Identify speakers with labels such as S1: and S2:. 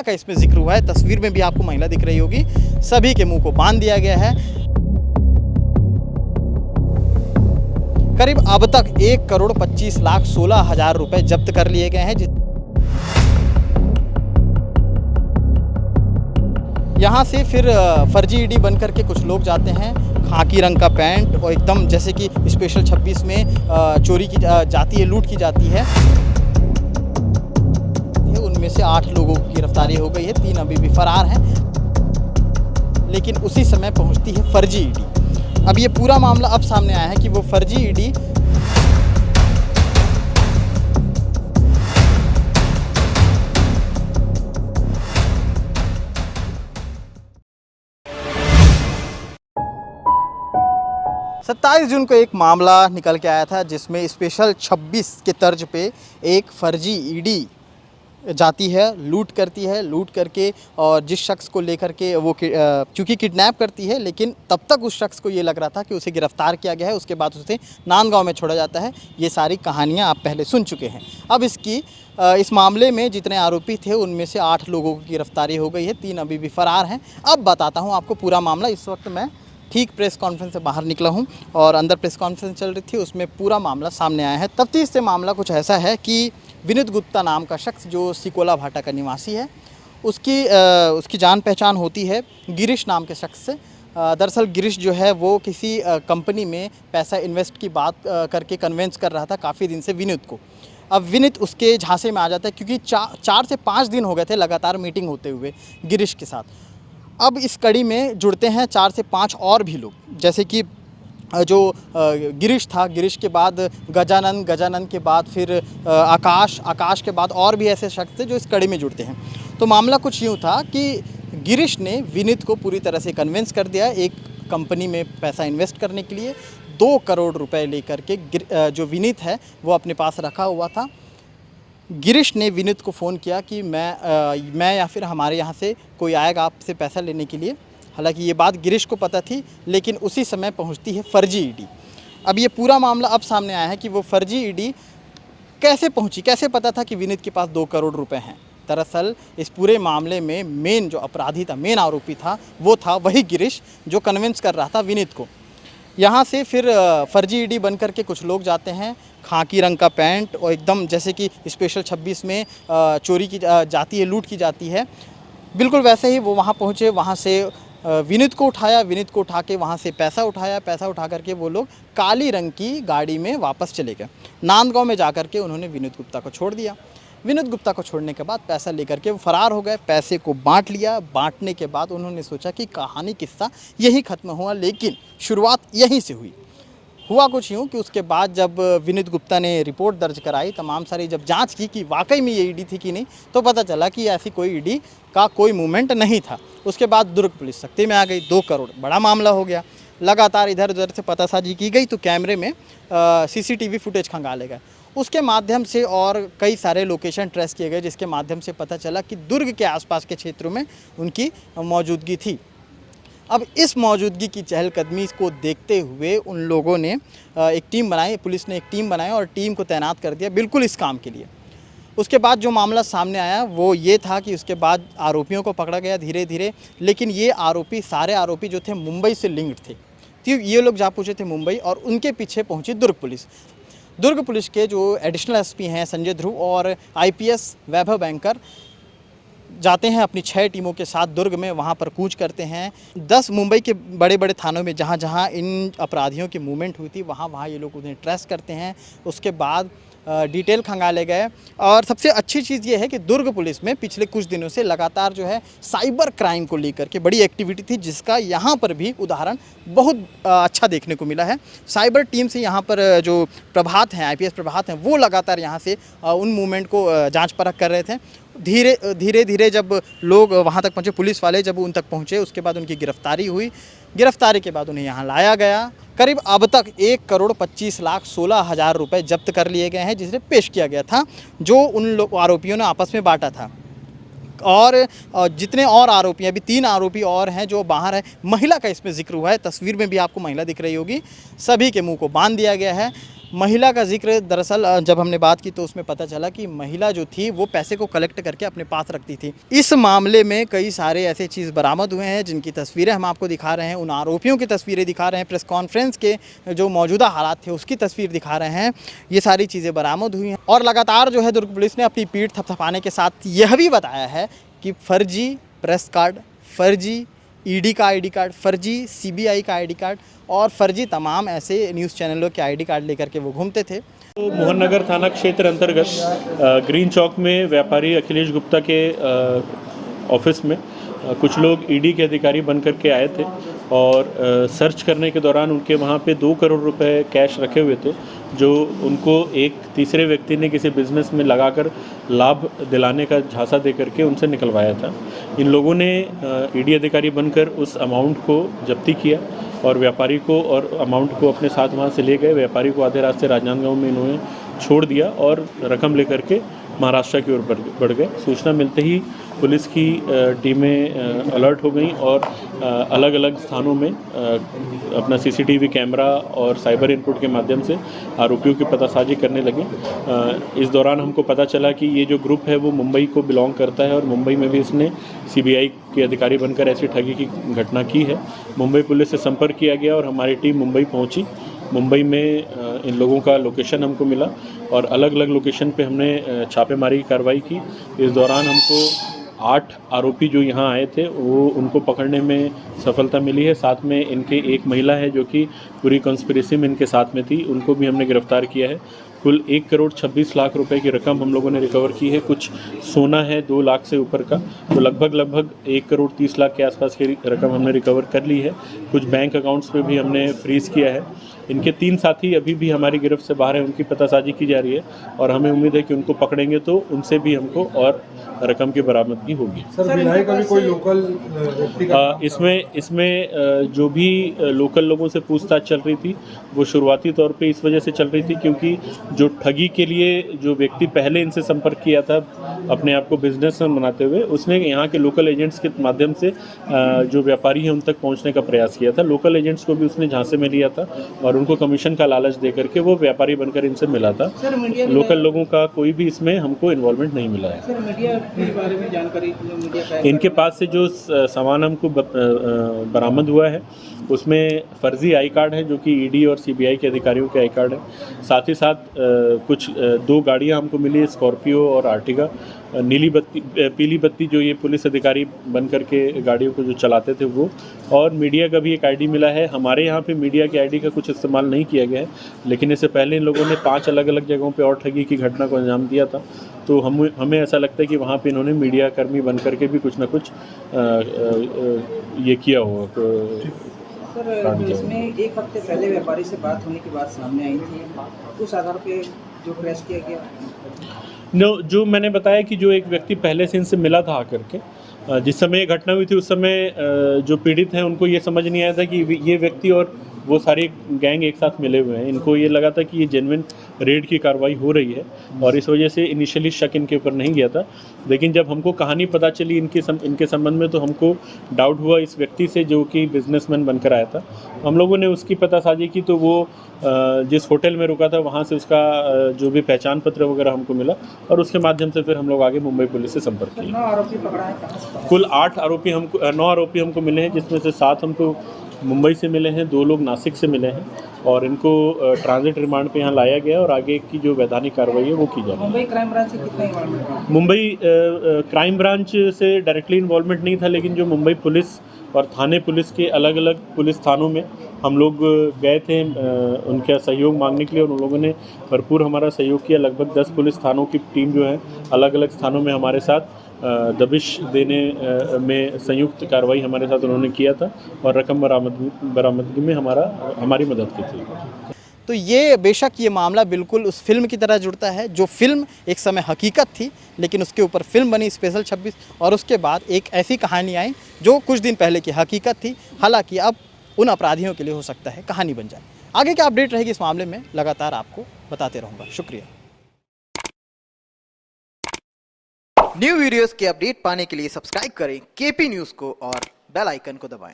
S1: महिला का इसमें जिक्र हुआ है। तस्वीर में भी आपको महिला दिख रही होगी। सभी के मुंह को बांध दिया गया है। करीब अब तक 1,25,16,00,000 रुपए जब्त कर लिए गए हैं। यहाँ से फिर फर्जी ईडी बन करके कुछ लोग जाते हैं, खाकी रंग का पैंट और एकदम जैसे कि स्पेशल 26 में चोरी की जाती है, लूट की जाती है। उनमें से 8 लोगों की गिरफ्तारी हो गई है, 3 अभी भी फरार हैं। लेकिन उसी समय पहुंचती है फर्जी ईडी। अब ये पूरा मामला अब सामने आया है कि वो फर्जी ईडी सत्ताईस जून को एक मामला निकल के आया था जिसमें स्पेशल 26 के तर्ज पे एक फर्जी ईडी जाती है, लूट करती है, लूट करके और जिस शख्स को लेकर के वो चूँकि किडनैप करती है, लेकिन तब तक उस शख्स को ये लग रहा था कि उसे गिरफ़्तार किया गया है। उसके बाद उसे नांदगांव में छोड़ा जाता है। ये सारी कहानियाँ आप पहले सुन चुके हैं। अब इस मामले में जितने आरोपी थे उनमें से 8 लोगों की गिरफ़्तारी हो गई है, 3 अभी भी फ़रार हैं। अब बताता हूँ आपको पूरा मामला। इस वक्त मैं ठीक प्रेस कॉन्फ्रेंस से बाहर निकला हूं और अंदर प्रेस कॉन्फ्रेंस चल रही थी, उसमें पूरा मामला सामने आया है। तफ्तीश से मामला कुछ ऐसा है कि विनीत गुप्ता नाम का शख्स जो सिकोला भाटा का निवासी है, उसकी जान पहचान होती है गिरीश नाम के शख्स से। दरअसल गिरीश जो है वो किसी कंपनी में पैसा इन्वेस्ट की बात करके कन्वेंस कर रहा था काफ़ी दिन से विनीत को। अब विनीत उसके झांसे में आ जाता है क्योंकि 4 से 5 दिन हो गए थे लगातार मीटिंग होते हुए गिरीश के साथ। अब इस कड़ी में जुड़ते हैं 4 से 5 और भी लोग, जैसे कि जो गिरीश था, गिरीश के बाद गजानन के बाद फिर आकाश के बाद और भी ऐसे शख्स थे जो इस कड़ी में जुड़ते हैं। तो मामला कुछ यूँ था कि गिरीश ने विनीत को पूरी तरह से कन्विंस कर दिया एक कंपनी में पैसा इन्वेस्ट करने के लिए। 2 करोड़ रुपए लेकर के जो विनीत है वो अपने पास रखा हुआ था। गिरीश ने विनीत को फ़ोन किया कि मैं या फिर हमारे यहाँ से कोई आएगा आपसे पैसा लेने के लिए। हालांकि ये बात गिरीश को पता थी, लेकिन उसी समय पहुँचती है फर्जी ईडी। अब ये पूरा मामला अब सामने आया है कि वो फर्जी ईडी कैसे पहुँची, कैसे पता था कि विनीत के पास 2 करोड़ रुपए हैं। दरअसल इस पूरे मामले में मेन जो अपराधी था, मेन आरोपी था, वो था वही गिरीश जो कन्विंस कर रहा था विनीत को। यहाँ से फिर फर्जी ईडी बन करके कुछ लोग जाते हैं, खाकी रंग का पैंट और एकदम जैसे कि स्पेशल 26 में चोरी की जाती है, लूट की जाती है, बिल्कुल वैसे ही वो वहाँ पहुँचे। वहाँ से विनीत को उठाया, विनीत को उठा के वहाँ से पैसा उठाया, पैसा उठा करके वो लोग काली रंग की गाड़ी में वापस चले गए। नांदगांव में जा कर के उन्होंने विनीत गुप्ता को छोड़ दिया। विनीत गुप्ता को छोड़ने के बाद पैसा लेकर के वो फरार हो गए। पैसे को बांट लिया। बांटने के बाद उन्होंने सोचा कि कहानी किस्सा यही ख़त्म हुआ, लेकिन शुरुआत यहीं से हुई। हुआ कुछ यूँ कि उसके बाद जब विनीत गुप्ता ने रिपोर्ट दर्ज कराई, तमाम सारी जब जांच की कि वाकई में ये ईडी थी कि नहीं, तो पता चला कि ऐसी कोई ईडी का कोई मूवमेंट नहीं था। उसके बाद दुर्ग पुलिस सख्ती में आ गई। 2 करोड़ बड़ा मामला हो गया। लगातार इधर उधर से पतासाजी की गई तो कैमरे में CCTV फुटेज खंगाले गए। उसके माध्यम से और कई सारे लोकेशन ट्रेस किए गए, जिसके माध्यम से पता चला कि दुर्ग के आसपास के क्षेत्रों में उनकी मौजूदगी थी। अब इस मौजूदगी की चहलकदमी को देखते हुए उन लोगों ने एक टीम बनाई, पुलिस ने एक टीम बनाई और टीम को तैनात कर दिया बिल्कुल इस काम के लिए। उसके बाद जो मामला सामने आया वो ये था कि उसके बाद आरोपियों को पकड़ा गया धीरे धीरे, लेकिन ये सारे आरोपी जो थे मुंबई से लिंक्ड थे। तो ये लोग जा पहुँचे थे मुंबई और उनके पीछे पहुँची दुर्ग पुलिस। दुर्ग पुलिस के जो एडिशनल SP हैं संजय ध्रुव और IPS वैभव बैंकर जाते हैं अपनी 6 टीमों के साथ दुर्ग में, वहाँ पर कूच करते हैं। 10 मुंबई के बड़े बड़े थानों में जहाँ जहाँ इन अपराधियों की मूवमेंट हुई थी वहाँ ये लोग उन्हें ट्रेस करते हैं। उसके बाद डिटेल खंगाले गए। और सबसे अच्छी चीज़ ये है कि दुर्ग पुलिस में पिछले कुछ दिनों से लगातार जो है साइबर क्राइम को लेकर के बड़ी एक्टिविटी थी, जिसका यहाँ पर भी उदाहरण बहुत अच्छा देखने को मिला है। साइबर टीम से यहाँ पर जो प्रभात हैं, IPS प्रभात हैं, वो लगातार यहाँ से उन मूवमेंट को जांच परख कर रहे थे। धीरे धीरे जब लोग वहाँ तक पहुँचे, पुलिस वाले जब उन तक पहुँचे, उसके बाद उनकी गिरफ्तारी हुई। गिरफ्तारी के बाद उन्हें यहाँ लाया गया। करीब अब तक 1,25,16,00,000 रुपए जब्त कर लिए गए हैं, जिसे पेश किया गया था, जो उन आरोपियों ने आपस में बांटा था। और जितने और आरोपी, अभी 3 आरोपी और हैं जो बाहर हैं। महिला का इसमें जिक्र हुआ है, तस्वीर में भी आपको महिला दिख रही होगी। सभी के मुंह को बांध दिया गया है। महिला का जिक्र दरअसल जब हमने बात की तो उसमें पता चला कि महिला जो थी वो पैसे को कलेक्ट करके अपने पास रखती थी। इस मामले में कई सारे ऐसे चीज़ बरामद हुए हैं जिनकी तस्वीरें हम आपको दिखा रहे हैं, उन आरोपियों की तस्वीरें दिखा रहे हैं, प्रेस कॉन्फ्रेंस के जो मौजूदा हालात थे उसकी तस्वीर दिखा रहे हैं। ये सारी चीज़ें बरामद हुई हैं और लगातार जो है दुर्ग पुलिस ने अपनी पीठ थपथपाने के साथ यह भी बताया है कि फर्जी प्रेस कार्ड, फर्जी ईडी का आईडी कार्ड, फर्जी सीबीआई का आईडी कार्ड और फर्जी तमाम ऐसे न्यूज़ चैनलों के आईडी कार्ड लेकर के वो घूमते थे।
S2: तो मोहन नगर थाना क्षेत्र अंतर्गत ग्रीन चौक में व्यापारी अखिलेश गुप्ता के ऑफिस में कुछ लोग ईडी के अधिकारी बन करके आए थे और सर्च करने के दौरान उनके वहाँ पे 2 करोड़ रुपए कैश रखे हुए थे, जो उनको एक तीसरे व्यक्ति ने किसी बिज़नेस में लगाकर लाभ दिलाने का झांसा दे करके उनसे निकलवाया था। इन लोगों ने ईडी अधिकारी बनकर उस अमाउंट को जब्ती किया और व्यापारी को और अमाउंट को अपने साथ वहाँ से ले गए। व्यापारी को आधे रास्ते राजनांदगांव में इन्होंने छोड़ दिया और रकम लेकर के महाराष्ट्र की ओर बढ़ गए। सूचना मिलते ही पुलिस की टीमें अलर्ट हो गई और अलग अलग स्थानों में अपना सीसीटीवी कैमरा और साइबर इनपुट के माध्यम से आरोपियों की पतासाजी करने लगे। इस दौरान हमको पता चला कि ये जो ग्रुप है वो मुंबई को बिलोंग करता है और मुंबई में भी इसने सीबीआई के अधिकारी बनकर ऐसी ठगी की घटना की है। मुंबई पुलिस से संपर्क किया गया और हमारी टीम मुंबई पहुंची। मुंबई में इन लोगों का लोकेशन हमको मिला और अलग अलग लोकेशन पे हमने छापेमारी की कार्रवाई की। इस दौरान हमको 8 आरोपी जो यहाँ आए थे वो उनको पकड़ने में सफलता मिली है। साथ में इनके एक महिला है जो कि पूरी कॉन्स्पिरेसी में इनके साथ में थी, उनको भी हमने गिरफ्तार किया है। कुल 1 करोड़ 26 लाख रुपए की रकम हम लोगों ने रिकवर की है। कुछ सोना है 2 लाख से ऊपर का, तो लगभग 1 करोड़ 30 लाख के आसपास की रकम हमने रिकवर कर ली है। कुछ बैंक अकाउंट्स पे भी हमने फ्रीज़ किया है। इनके 3 साथी अभी भी हमारी गिरफ्त से बाहर हैं, उनकी पतासाजी की जा रही है और हमें उम्मीद है कि उनको पकड़ेंगे तो उनसे भी हमको और रकम की बरामदगी होगी।
S3: सर भिलाई का भी कोई लोकल व्यक्ति का
S2: इसमें जो भी लोकल लोगों से पूछताछ चल रही थी वो शुरुआती तौर पे इस वजह से चल रही थी क्योंकि जो ठगी के लिए जो व्यक्ति पहले इनसे संपर्क किया था अपने आप को बिजनेसमैन बनाते हुए, उसने यहाँ के लोकल एजेंट्स के माध्यम से जो व्यापारी हैं उन तक पहुँचने का प्रयास किया था। लोकल एजेंट्स को भी उसने झांसे में लिया था और उनको कमीशन का लालच दे करके वो व्यापारी बनकर इनसे मिला था। लोकल लोगों का कोई भी इसमें हमको इन्वॉल्वमेंट नहीं मिला है।
S4: सर मीडिया के बारे में जानकारी मीडिया
S2: इनके पास से जो सामान हमको बरामद हुआ है उसमें फर्जी आई कार्ड है जो कि ईडी और सीबीआई के अधिकारियों के आई कार्ड है। साथ ही साथ कुछ 2 गाड़ियां हमको मिली, स्कॉर्पियो और आर्टिगा। नीली बत्ती पीली बत्ती जो ये पुलिस अधिकारी बन करके गाड़ियों को जो चलाते थे वो, और मीडिया का भी एक आईडी मिला है। हमारे यहाँ पे मीडिया के आईडी का कुछ इस्तेमाल नहीं किया गया है, लेकिन इससे पहले इन लोगों ने 5 अलग अलग जगहों पे और ठगी की घटना को अंजाम दिया था। तो हमें ऐसा लगता है कि वहाँ पे इन्होंने मीडिया कर्मी बन करके भी कुछ ना कुछ ये किया होगा।
S4: सर इसमें 1 हफ्ते पहले व्यापारी से बात होने की बात सामने आई थी, उस आधार पे जो प्रेस किया गया।
S2: जो मैंने बताया कि जो एक व्यक्ति पहले से इनसे मिला था आकर के, जिस समय ये घटना हुई थी उस समय जो पीड़ित हैं उनको ये समझ नहीं आया था कि ये व्यक्ति और वो सारी गैंग एक साथ मिले हुए हैं। इनको ये लगा था कि ये जेन्युइन रेड की कार्रवाई हो रही है और इस वजह से इनिशियली शक इनके ऊपर नहीं गया था। लेकिन जब हमको कहानी पता चली इनके संबंध में तो हमको डाउट हुआ इस व्यक्ति से जो कि बिजनेसमैन बनकर आया था। हम लोगों ने उसकी पतासाजी की तो वो जिस होटल में रुका था वहाँ से उसका जो भी पहचान पत्र वगैरह हमको मिला और उसके माध्यम से फिर हम लोग आगे मुंबई पुलिस से संपर्क किया।
S4: 9 आरोपी पकड़ा है।
S2: कुल 9 आरोपी हमको मिले हैं, जिसमें से 7 हमको मुंबई से मिले हैं, 2 लोग नासिक से मिले हैं और इनको ट्रांजिट रिमांड पे यहाँ लाया गया और आगे की जो वैधानिक कार्रवाई है वो की जा रही है।
S4: मुंबई क्राइम ब्रांच से कितना इन्वॉल्वमेंट?
S2: मुंबई क्राइम ब्रांच से डायरेक्टली इन्वॉल्वमेंट नहीं था, लेकिन जो मुंबई पुलिस और थाने पुलिस के अलग अलग पुलिस थानों में हम लोग गए थे उनका सहयोग मांगने के लिए और उन लोगों ने भरपूर हमारा सहयोग किया। लगभग 10 पुलिस थानों की टीम जो है अलग अलग स्थानों में हमारे साथ दबिश देने में संयुक्त कार्रवाई हमारे साथ उन्होंने किया था और रकम बरामदगी में हमारी मदद की थी।
S1: तो ये बेशक ये मामला बिल्कुल उस फिल्म की तरह जुड़ता है जो फिल्म एक समय हकीकत थी, लेकिन उसके ऊपर फिल्म बनी स्पेशल 26 और उसके बाद एक ऐसी कहानी आई जो कुछ दिन पहले की हकीकत थी। हालांकि अब उन अपराधियों के लिए हो सकता है कहानी बन जाए। आगे क्या अपडेट रहेगी इस मामले में लगातार आपको बताते रहूँगा। शुक्रिया। न्यू वीडियोस के अपडेट पाने के लिए सब्सक्राइब करें केपी न्यूज़ को और बेल आइकन को दबाएं।